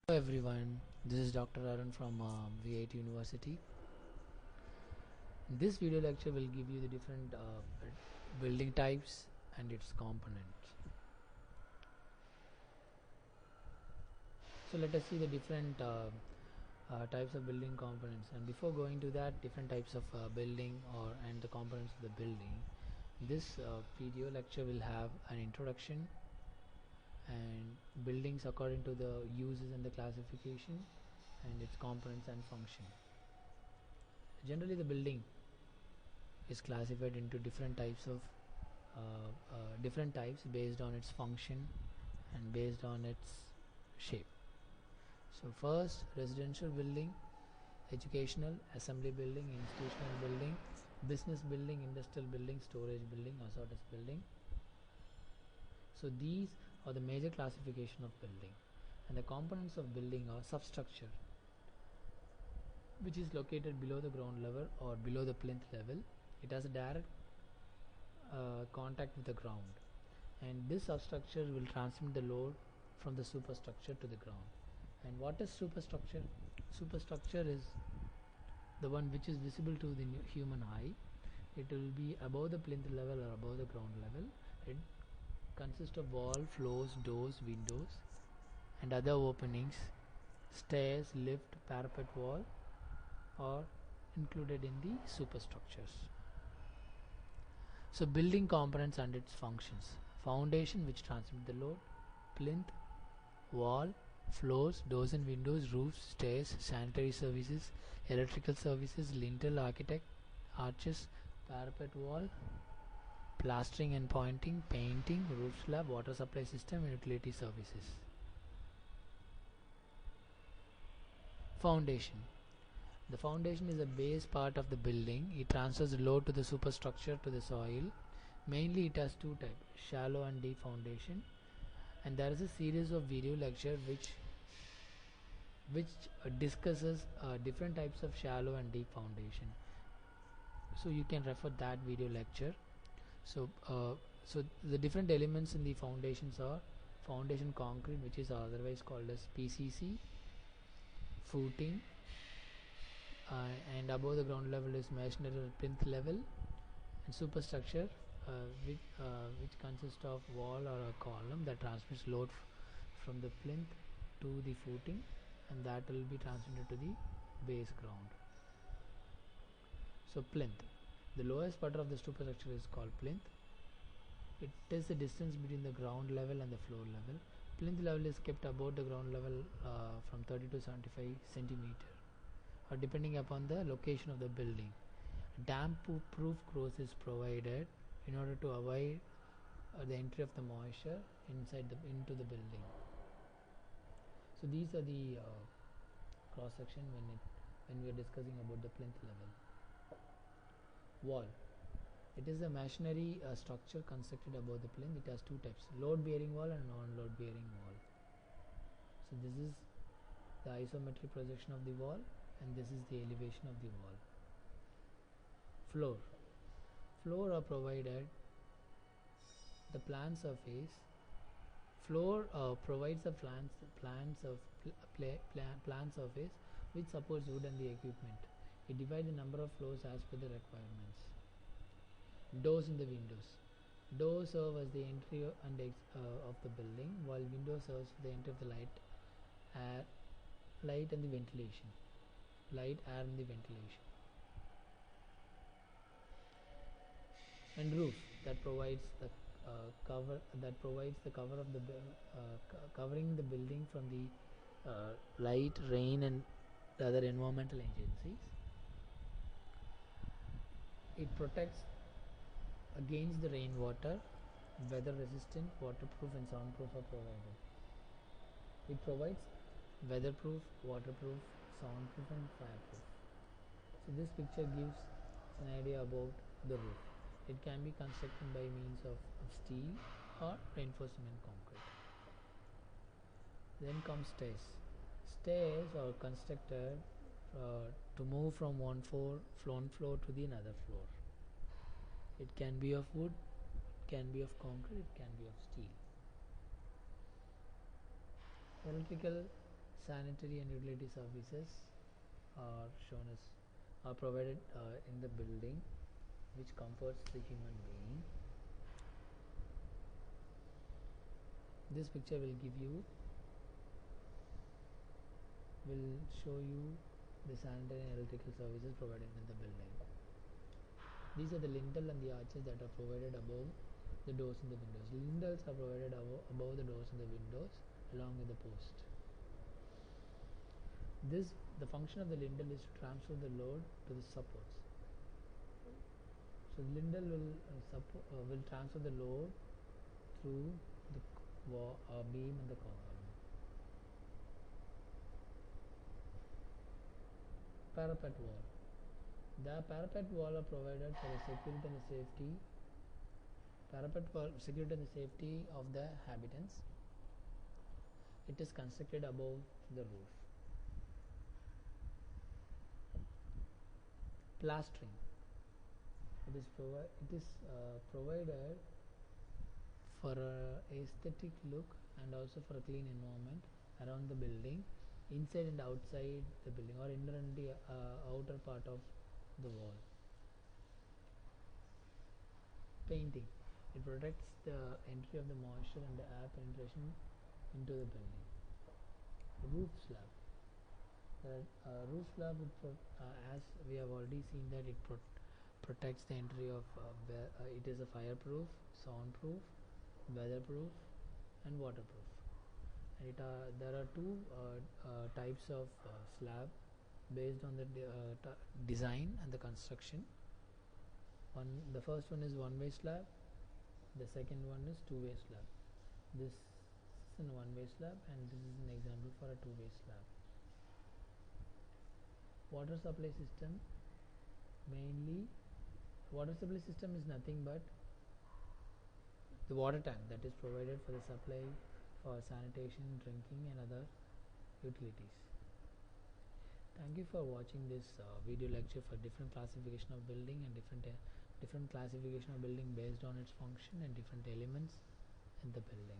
Hello everyone, this is Dr. Arun from VIT University. This video lecture will give you the different building types and its components. So let us see the different types of building components, and before going to that, different types of building and the components of the building, this video lecture will have an introduction and buildings according to the uses and the classification and its components and function. Generally the building is classified into different types based on its function and based on its shape. So first, residential building, educational, assembly building, institutional building, business building, industrial building, storage building, assorted building. So these are the major classification of building, and the components of building are substructure, which is located below the ground level or below the plinth level. It has a direct contact with the ground, and this substructure will transmit the load from the superstructure to the ground. And what is superstructure? Superstructure is the one which is visible to the human eye. It will be above the plinth level or above the ground level. It consists of wall, floors, doors, windows and other openings. Stairs, lift, parapet wall are included in the superstructures. So building components and its functions: foundation, which transmit the load; plinth, wall, floors, doors and windows, roofs, stairs, sanitary services, electrical services, lintel, architect, arches, parapet wall, plastering and pointing, painting, roof slab, water supply system and utility services. Foundation. The foundation is a base part of the building. It transfers the load to the superstructure to the soil. Mainly it has two types, shallow and deep foundation, and there is a series of video lecture which discusses different types of shallow and deep foundation. So you can refer that video lecture. So the different elements in the foundations are foundation concrete, which is otherwise called as PCC, footing, and above the ground level is masonry at plinth level, and superstructure which consists of wall or a column that transmits load from the plinth to the footing, and that will be transmitted to the base ground. So plinth, the lowest part of the superstructure is called plinth. It is the distance between the ground level and the floor level. Plinth level is kept above the ground level from 30 to 75 centimeter, or depending upon the location of the building. Damp proof growth is provided in order to avoid the entry of the moisture into the building. So these are the cross section when we are discussing about the plinth level. Wall. It is a masonry structure constructed above the plinth. It has two types, load bearing wall and non-load bearing wall. So this is the isometric projection of the wall, and this is the elevation of the wall. Floor are provided the plan surface. Floor provides the plan surface which supports wood and the equipment. It divides the number of floors as per the requirements. Doors in the windows. Doors serve as the entry and of the building, while window serves for the entry of the light, air and the ventilation. And roof, that provides the cover of the covering the building from the light, rain and other environmental agencies. It protects against the rainwater. Weather resistant, waterproof and soundproof are provided. It provides weatherproof, waterproof, soundproof and fireproof. So this picture gives an idea about the roof. It can be constructed by means of steel or reinforcement concrete. Then comes stairs. Stairs are constructed to move from one floor to the another floor. It can be of wood, it can be of concrete, it can be of steel. Electrical sanitary and utility services are shown as are provided in the building, which comforts the human being. This picture will show you the sanitary and electrical services provided in the building. These are the lintel and the arches that are provided above the doors and the windows. Lintels are provided above the doors and the windows along with the post. The function of the lintel is to transfer the load to the supports. So the lintel will transfer the load through the beam and the column. Parapet wall. The parapet wall are provided for the security and the safety. Parapet wall security and the safety of the habitants. It is constructed above the roof. Plastering. It is provided for a aesthetic look and also for a clean environment around the building, inside and outside the building, or inner and the outer part of the wall. Painting. It protects the entry of the moisture and the air penetration into the building. Roof slab. The roof slab, as we have already seen, that it protects the entry of it is a fireproof, soundproof, weatherproof and waterproof. And there are two types of slab based on the design and the construction. The first one is one-way slab, the second one is two-way slab. This is a one-way slab and this is an example for a two-way slab. Water supply system. Mainly, water supply system is nothing but the water tank that is provided for the supply for sanitation, drinking and other utilities. Thank you for watching this video lecture for different classification of building and different classification of building based on its function and different elements in the building.